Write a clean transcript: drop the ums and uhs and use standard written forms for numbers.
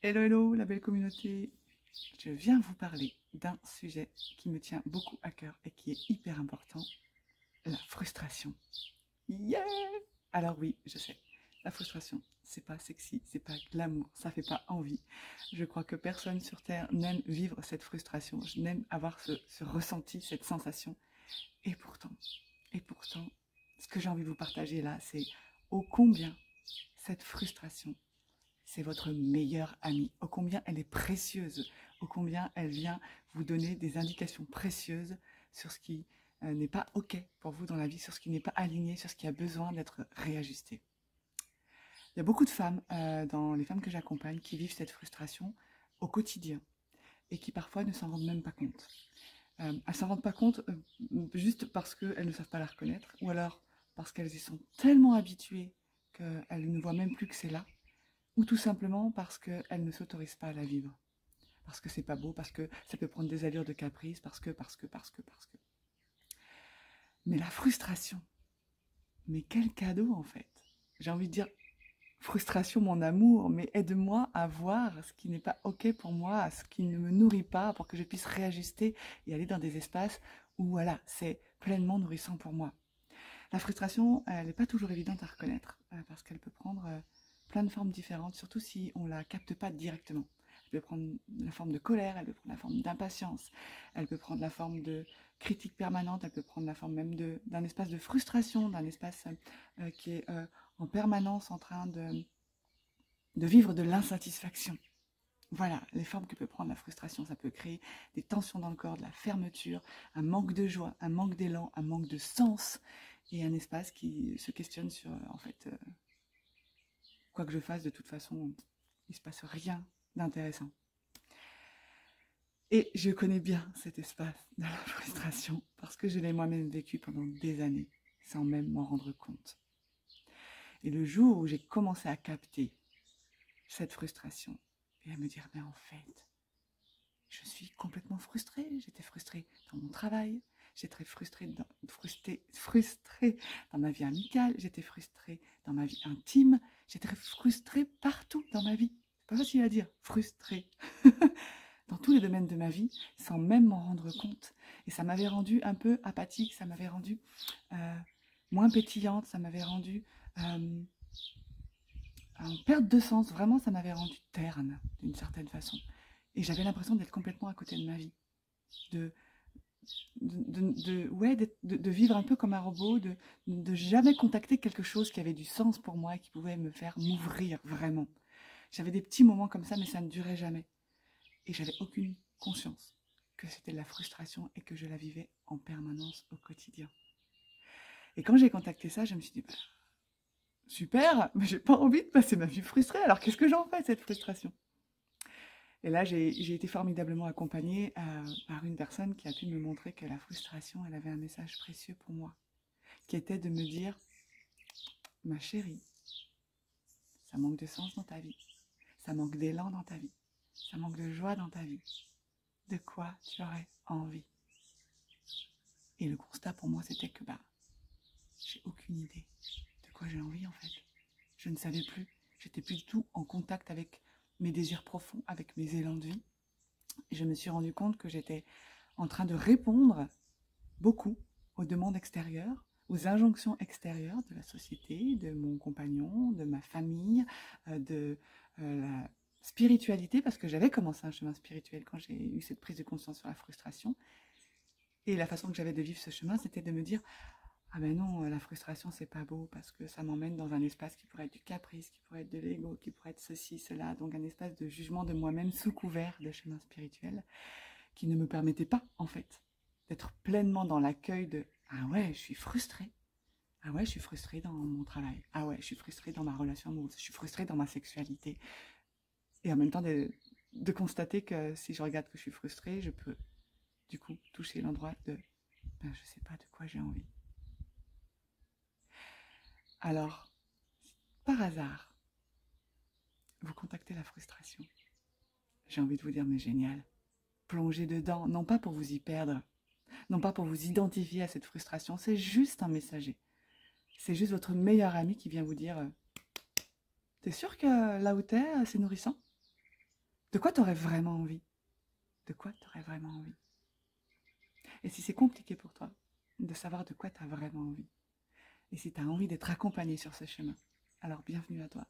Hello, hello, la belle communauté. Je viens vous parler d'un sujet qui me tient beaucoup à cœur et qui est hyper important, la frustration. Yeah! Alors oui, je sais, la frustration, c'est pas sexy, c'est pas glamour, ça fait pas envie. Je crois que personne sur Terre n'aime vivre cette frustration, n'aime avoir ce ressenti, cette sensation. Et pourtant, et pourtant, ce que j'ai envie de vous partager là, c'est ô combien cette frustration, c'est votre meilleure amie, ô combien elle est précieuse, ô combien elle vient vous donner des indications précieuses sur ce qui n'est pas OK pour vous dans la vie, sur ce qui n'est pas aligné, sur ce qui a besoin d'être réajusté. Il y a beaucoup de femmes, dans les femmes que j'accompagne, qui vivent cette frustration au quotidien et qui parfois ne s'en rendent même pas compte. Elles ne s'en rendent pas compte juste parce qu'elles ne savent pas la reconnaître, ou alors parce qu'elles y sont tellement habituées qu'elles ne voient même plus que c'est là, ou tout simplement parce qu'elles ne s'autorisent pas à la vivre. Parce que c'est pas beau, parce que ça peut prendre des allures de caprice, parce que. Mais la frustration, mais quel cadeau en fait. J'ai envie de dire, frustration mon amour, mais aide-moi à voir ce qui n'est pas OK pour moi, ce qui ne me nourrit pas, pour que je puisse réajuster et aller dans des espaces où voilà, c'est pleinement nourrissant pour moi. La frustration, elle n'est pas toujours évidente à reconnaître, parce qu'elle peut prendre plein de formes différentes, surtout si on ne la capte pas directement. Elle peut prendre la forme de colère, elle peut prendre la forme d'impatience, elle peut prendre la forme de critique permanente, elle peut prendre la forme même d'un espace de frustration, d'un espace qui est en permanence en train de vivre de l'insatisfaction. Voilà, les formes que peut prendre la frustration, ça peut créer des tensions dans le corps, de la fermeture, un manque de joie, un manque d'élan, un manque de sens, et un espace qui se questionne sur, en fait, quoi que je fasse, de toute façon, il ne se passe rien d'intéressant. Et je connais bien cet espace de la frustration, parce que je l'ai moi-même vécu pendant des années, sans même m'en rendre compte. Et le jour où j'ai commencé à capter cette frustration, et à me dire, mais en fait, je suis complètement frustrée. J'étais frustrée dans mon travail, j'étais frustrée dans ma vie amicale, j'étais frustrée dans ma vie intime, j'étais frustrée partout dans ma vie. C'est pas facile à dire, frustrée. Dans tous les domaines de ma vie, sans même m'en rendre compte. Et ça m'avait rendue un peu apathique, ça m'avait rendue moins pétillante, ça m'avait rendue en perte de sens. Vraiment, ça m'avait rendue terne, d'une certaine façon. Et j'avais l'impression d'être complètement à côté de ma vie. De vivre un peu comme un robot, de jamais contacter quelque chose qui avait du sens pour moi et qui pouvait me faire m'ouvrir vraiment. J'avais des petits moments comme ça, mais ça ne durait jamais. Et j'avais aucune conscience que c'était de la frustration et que je la vivais en permanence au quotidien. Et quand j'ai contacté ça, je me suis dit, bah, super, mais j'ai pas envie de passer ma vie frustrée, alors qu'est-ce que j'en fais de cette frustration? Et là, j'ai été formidablement accompagnée par une personne qui a pu me montrer que la frustration, elle avait un message précieux pour moi, qui était de me dire, ma chérie, ça manque de sens dans ta vie, ça manque d'élan dans ta vie, ça manque de joie dans ta vie. De quoi tu aurais envie? Et le constat pour moi, c'était que j'ai aucune idée de quoi j'ai envie en fait. Je ne savais plus, j'étais plus du tout en contact avec mes désirs profonds, avec mes élans de vie. Et je me suis rendu compte que j'étais en train de répondre beaucoup aux demandes extérieures, aux injonctions extérieures de la société, de mon compagnon, de ma famille, de la spiritualité, parce que j'avais commencé un chemin spirituel quand j'ai eu cette prise de conscience sur la frustration. Et la façon que j'avais de vivre ce chemin, c'était de me dire, ah ben non, la frustration, c'est pas beau, parce que ça m'emmène dans un espace qui pourrait être du caprice, qui pourrait être de l'ego, qui pourrait être ceci, cela, donc un espace de jugement de moi-même sous couvert de chemin spirituel, qui ne me permettait pas, en fait, d'être pleinement dans l'accueil de « Ah ouais, je suis frustrée. Ah ouais, je suis frustrée dans mon travail. Ah ouais, je suis frustrée dans ma relation amoureuse. Je suis frustrée dans ma sexualité. » Et en même temps, de constater que si je regarde que je suis frustrée, je peux, du coup, toucher l'endroit de « Je sais pas de quoi j'ai envie. » Alors, par hasard, vous contactez la frustration. J'ai envie de vous dire, mais génial. Plongez dedans, non pas pour vous y perdre, non pas pour vous identifier à cette frustration, c'est juste un messager. C'est juste votre meilleur ami qui vient vous dire « T'es sûr que là où t'es, c'est nourrissant ? De quoi tu aurais vraiment envie? De quoi tu aurais vraiment envie? Et si c'est compliqué pour toi de savoir de quoi tu as vraiment envie, et si tu as envie d'être accompagné sur ce chemin, alors bienvenue à toi.